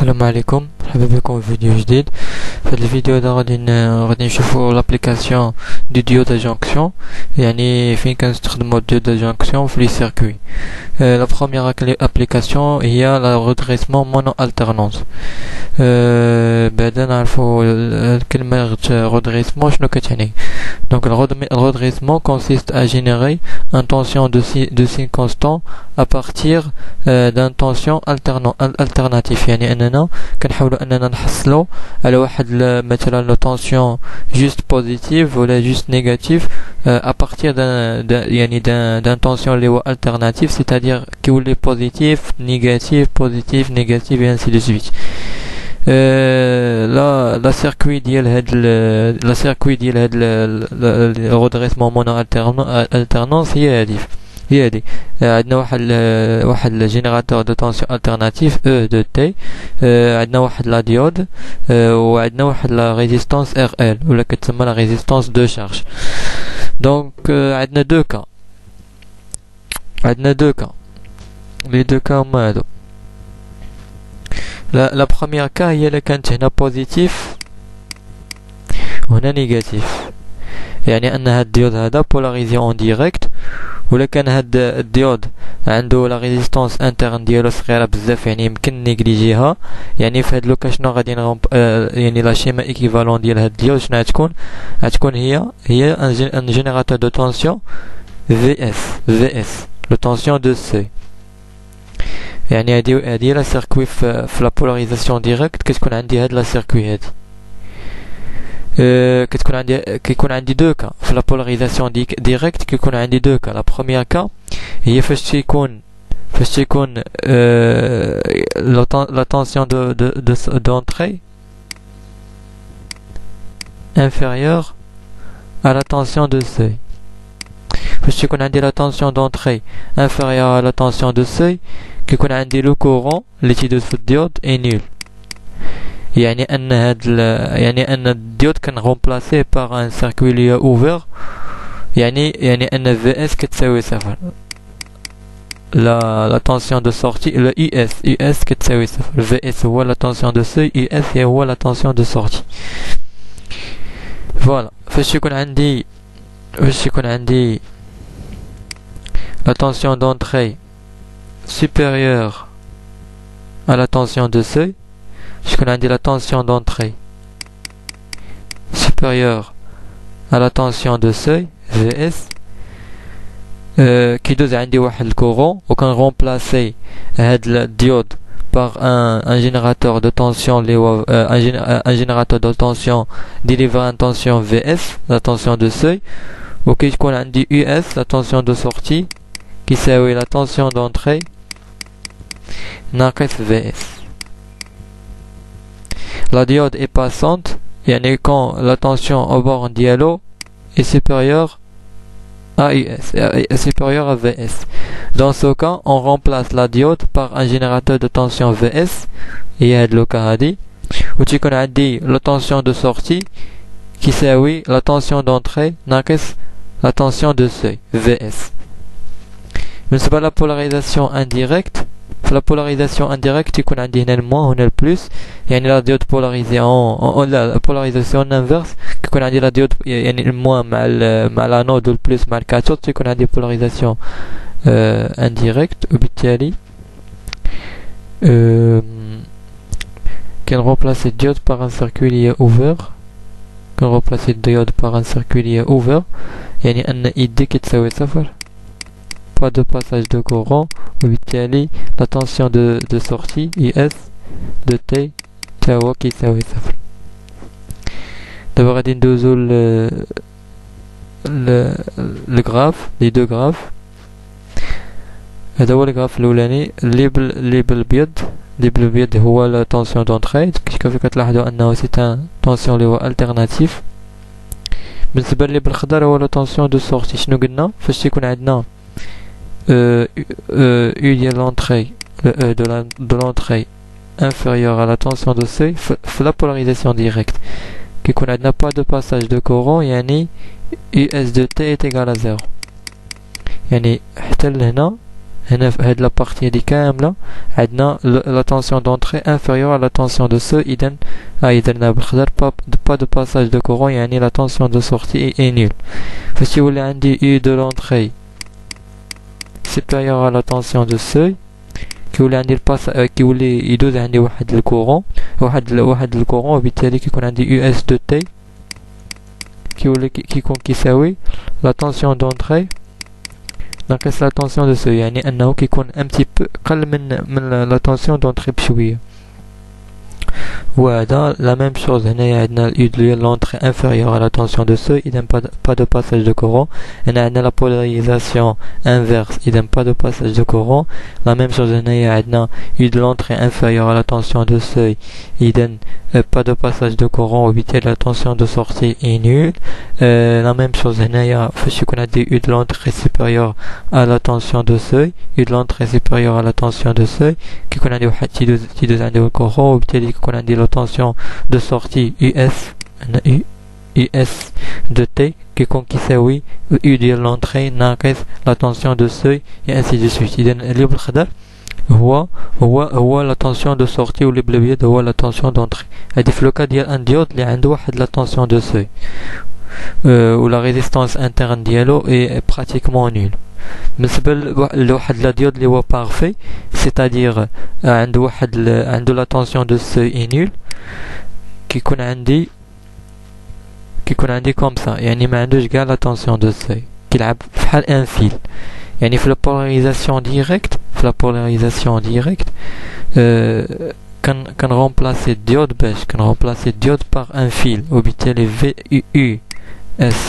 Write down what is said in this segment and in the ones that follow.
السلام عليكم، مرحبا بكم في فيديو جديد. في هذا الفيديو هذا غادي نشوفوا لابليكاسيون دو ديود جونكسيون، يعني فين كنستخدموا الديود جونكسيون في لي سيركوي. لا بروميير ابليكاسيون هي لا ريدريسمون مونو الترنونس. بعدا نعرفوا كلمه ريدريسمون شنو كتعني. Donc le redressement consiste à générer un tension de signe constant à partir d'un tension alternatif. يعني أننا كنحاولوا أننا نحصلوا على واحد مثلا لو tension juste positive ولا juste négatif à partir d'un tension اللي هو alternatif, c'est-à-dire كيولي positif négatif positif négatif et ainsi de suite. لا سيركوي ديال هاد الريدريسمون مونو الترنونس هي هادي. عندنا واحد الجينيراتور دو طونسيون الترناتيف او دو تي، عندنا واحد لا ديود، وعندنا واحد لا ريزيستانس ار ال ولا كتسمى لا ريزيستانس دو شارج. دونك عندنا دو كا لي دو كا هما هادو. لا بروميير كا هي اللي كانت هنا بوزيتيف وهنا نيجاتيف، يعني ان هاد الديود هذا بولاريزي اون ديريكت، ولا كان هاد الديود عنده لا ريزيستانس انترن ديالو صغيره بزاف، يعني يمكن نيجليجيها. يعني في هاد لوكا شنو غادي يعني لا شيما ايكيفالون ديال هاد الديود شنو غتكون هي ان جينيراتور دو طونسيون في اس لو طونسيون دو سي. يعني هادي لا سيركوي في لا بولاريزاسيون ديريكت كتكون عندي هاد لا سيركوي هادي. كيكون عندي دو كا في لا بولاريزاسيون ديريكت، كيكون عندي دو كا. لا بروميير كا هي فاش تيكون لا طونسيون d'entrée inférieure à la tension de seuil. فاش تيكون عندي لا طونسيون d'entrée inférieure à la tension de seuil كيكون عندي لو كورون اللي تيدوز في الديود اي نيل. يعني ان الديود كان غومبلاسي باغ ان سيركوي لي اوفر، يعني ان في اس كتساوي صفر. لا طونسيون دو سورتي لا اي اس كتساوي صفر. في اس هو لا طونسيون دو سوي، اي اس هو لا طونسيون دو سورتي. فوالا فاش يكون عندي la tension d'entrée supérieure à la tension de seuil, puisqu'on a dit la tension d'entrée supérieure à la tension de seuil, VS, qui doit عندي واحد الcourant, ou qu'on remplacer la diode par un générateur de tension, un générateur de tension délivrant une tension VS, la tension de seuil, ou qu'on a dit US, la tension de sortie, qui c'est la tension d'entrée ناقص VS. La diode est passante, يعني quand la tension au bord dialogue est supérieure à US, est supérieure à VS. Dans ce cas, on remplace la diode par un générateur de tension VS, et هاد لو كا هادي، و تيكون عندي la tension de sortie qui c'est la tension d'entrée ناقص la tension de seuil VS. بالنسبة لا polarisation indirecte، في لا polarisation indirecte يكون عندي هنا الموان هنا البلوس، يعني لا ديود بولاريزي لا polarisation inverse كيكون عندي لا ديود يعني الموان مع لانود والبلوس مع الكاثود، تيكون عندي polarisation indirecte، وبالتالي كنغوبلاسي الديود باغ ان سيركوي لي اوفر، كنغوبلاسي الديود باغ ان سيركوي لي اوفر، يعني ان اي دي كتساوي صفر، pas de passage de courant, وبالتالي la tension de sortie IS de T تاهو كيساوي صفر. دابا غادي ندوزو الغراف، لي دو غراف. هذا هو الغراف الاولاني اللي بالابيض هو لا tension d'entrée، كيف كتلاحظوا انه سي ان tension اللي هو التيرناتيف. بالنسبه اللي بالخضر هو لا tension de sortie. شنو قلنا فاش تيكون عندنا U de l'entrée, de l'entrée inférieure à la tension de seuil, la polarisation directe, qui n'a pas de passage de courant, yani US de T est égal à 0. يعني حتى لهنا هنا في هاد la partie هادي كاملة عندنا la tension d'entrée inférieure à la tension de seuil. إذن درنا بالخضر pas de passage de courant يعني la tension de sortie est nulle. فاش يولي عندي U de l'entrée supérieure à la tension de seuil كيولي عندي كيولي يدوز عندي واحد الكورون واحد الكورون وبالتالي كيكون عندي US de T كيولي كيكون كيساوي la tension d'entrée ناقص la tension de seuil يعني انه كيكون un petit peu قل من la tension d'entrée بشوية. وهذا la même chose هنايا عندنا U de l'entrée inférieure à la tension de seuil إذن pas de passage de courant. هنا عندنا la polarisation inverse إذن pas de passage de courant. la même chose هنايا عندنا U de l'entrée inférieure à la tension de seuil إذن pas de passage de courant وبالتالي la tension de sortie est nulle. la même chose هنايا فاش يكون عندي U de l'entrée supérieure à la tension de seuil U de l'entrée supérieure à la tension de seuil كيكون عندي واحد تيدوز عندي الكورون وبالتالي كيكون عندي la tension de sortie US de T كيكون كيساوي U ديال l'entrée ناقص la tension de seuil et ainsi de suite. إذن اللي بالخضر هو la tension de sortie واللي بالابيض هو la tension d'entrée. هادي في لوكا ديال ان ديود اللي عنده واحد la tension de seuil و la résistance interne ديالو est pratiquement nulle. بالنسبة لواحد لا ديود اللي هو بارفي c'est-à-dire عنده la tension de seuil est nulle كيكون عندي كوم سا يعني ما عندوش كاع la tension de seuil كيلعب بحال ان فيل. يعني في la polarisation directe كان remplacer diode باش كان remplacer diode par un fil وبالتالي VUS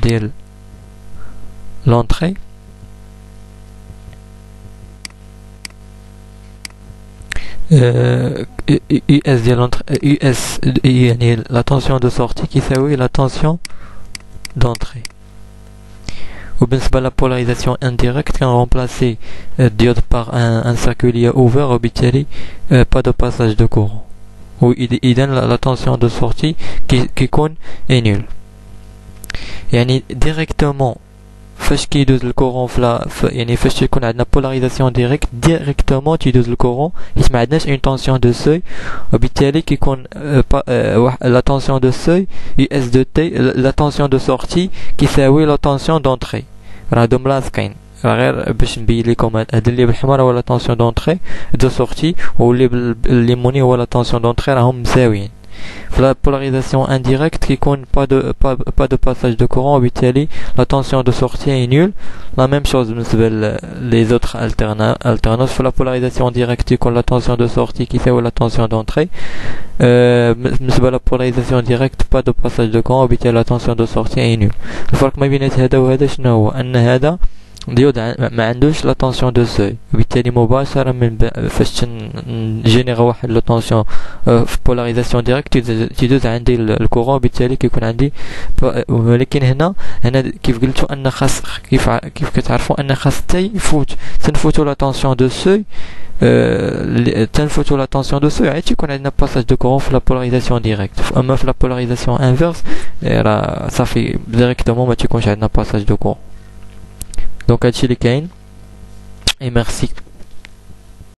ديال l'entrée US ديال l'entrée US يعني la tension de sortie كيساوي la tension d'entrée. وبالنسبة la polarisation indirecte كان remplacer diode par un circuit ouvert وبالتالي pas de passage de courant وإذن la tension de sortie كيكون est nulle. يعني directement فاش كيدوز الكورون يعني فاش يكون عندنا polarisation directement تيدوز الكورون حيت ما عندناش une tension de seuil وبالتالي كيكون la tension de seuil US de T la tension de sortie كيساوي la tension d'entrée. راه هادو ملاصقين غير باش نبين لكم هاد اللي بالحمر هو la tension d'entrée de sortie واللي بالليموني هو la tension d'entrée راهم مساويين. في la polarisation indirecte كيكون pas de passage de courant وبالتالي la tension de sortie est nulle. la même chose بالنسبة les autres alternances. في la polarisation directe يكون la tension de sortie كيساوي la tension d'entrée. بالنسبة la polarisation directe pas de passage de courant وبالتالي la tension de sortie est nulle. الفرق ما بين هذا وهذا شنو هو؟ أن هذا ديود ما عندوش لا tension de seuil وبالتالي مباشرة من فاش نجينيرا واحد لا tension في polarisation directe تيدوز عندي الكورون وبالتالي كيكون عندي. ولكن هنا كيف قلتو ان خاص كيف كتعرفوا ان خاص تنفوتوا لا tension de seuil تنفوتوا لا tension de seuil عاد تيكون عندنا passage de courant في la polarisation directe. اما في la polarisation inverse راه صافي ديريكتومون ما تيكونش عندنا passage de courant. Donc, et merci.